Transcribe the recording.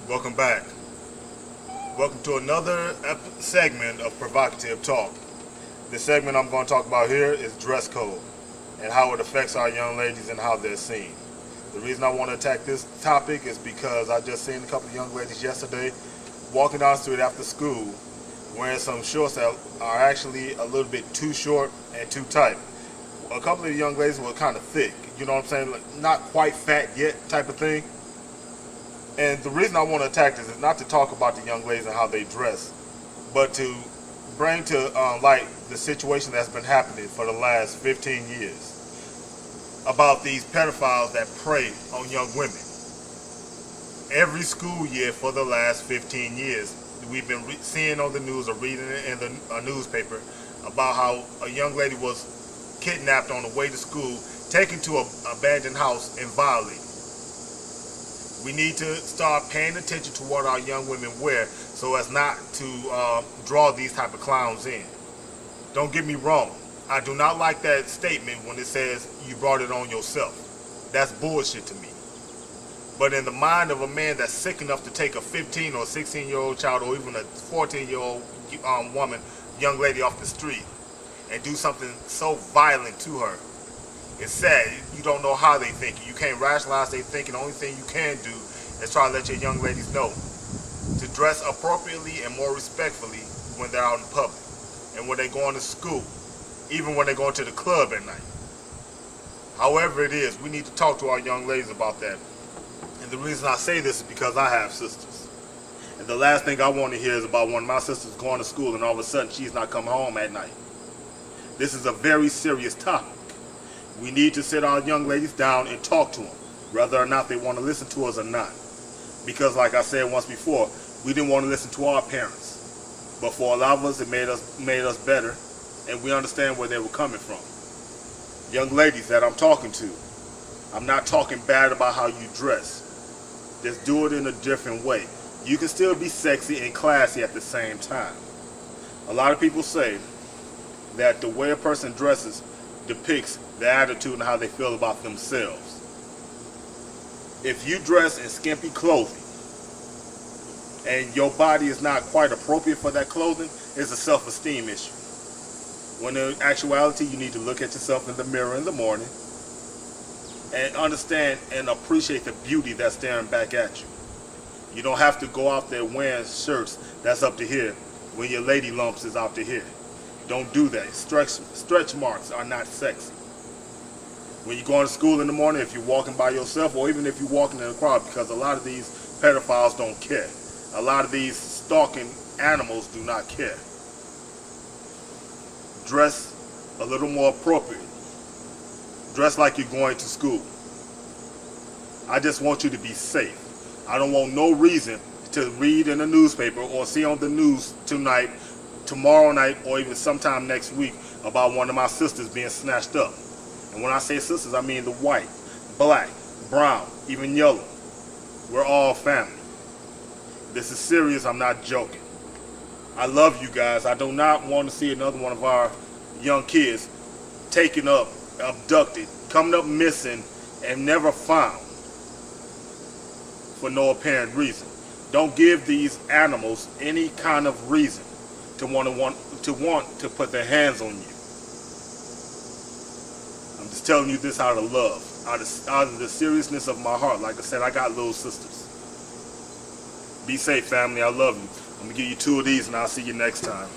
Welcome back. Welcome to another segment of Provocative Talk. The segment I'm going to talk about here is dress code and how it affects our young ladies and how they're seen. The reason I want to attack this topic is because I just seen a couple of young ladies yesterday walking down the street after school wearing some shorts that are actually a little bit too short and too tight. A couple of the young ladies were kind of thick, you know what I'm saying? Like, not quite fat yet type of thing. And the reason I want to attack this is not to talk about the young ladies and how they dress, but to bring to light the situation that's been happening for the last 15 years about these pedophiles that prey on young women. Every school year for the last 15 years, we've been seeing on the news or reading in the newspaper about how a young lady was kidnapped on the way to school, taken to an abandoned house and violated. We need to start paying attention to what our young women wear so as not to draw these type of clowns in. Don't get me wrong. I do not like that statement when it says you brought it on yourself. That's bullshit to me. But in the mind of a man that's sick enough to take a 15 or 16-year-old child or even a 14-year-old woman, young lady off the street and do something so violent to her, it's sad. You don't know how they think. You can't rationalize their thinking. The only thing you can do is try to let your young ladies know to dress appropriately and more respectfully when they're out in public and when they're going to school, even when they're going to the club at night. However it is, we need to talk to our young ladies about that. And the reason I say this is because I have sisters. And the last thing I want to hear is about one of my sisters going to school and all of a sudden she's not coming home at night. This is a very serious topic. We need to sit our young ladies down and talk to them, whether or not they want to listen to us or not. Because like I said once before, we didn't want to listen to our parents. But for a lot of us, it made us better, and we understand where they were coming from. Young ladies that I'm talking to, I'm not talking bad about how you dress. Just do it in a different way. You can still be sexy and classy at the same time. A lot of people say that the way a person dresses depicts the attitude and how they feel about themselves. If you dress in skimpy clothing and your body is not quite appropriate for that clothing, it's a self-esteem issue. When in actuality, you need to look at yourself in the mirror in the morning and understand and appreciate the beauty that's staring back at you. You don't have to go out there wearing shirts that's up to here when your lady lumps is out to here. Don't do that. Stretch marks are not sexy. When you're going to school in the morning, if you're walking by yourself or even if you're walking in a crowd, because a lot of these pedophiles don't care. A lot of these stalking animals do not care. Dress a little more appropriate. Dress like you're going to school. I just want you to be safe. I don't want no reason to read in the newspaper or see on the news tonight, tomorrow night, or even sometime next week about one of my sisters being snatched up. And when I say sisters, I mean the white, black, brown, even yellow. We're all family. This is serious. I'm not joking. I love you guys. I do not want to see another one of our young kids taken up, abducted, coming up missing, and never found for no apparent reason. Don't give these animals any kind of reason to want to put their hands on you. I'm just telling you this out of love, out of the seriousness of my heart. Like I said, I got little sisters. Be safe, family. I love you. I'm gonna give you 2 of these, and I'll see you next time.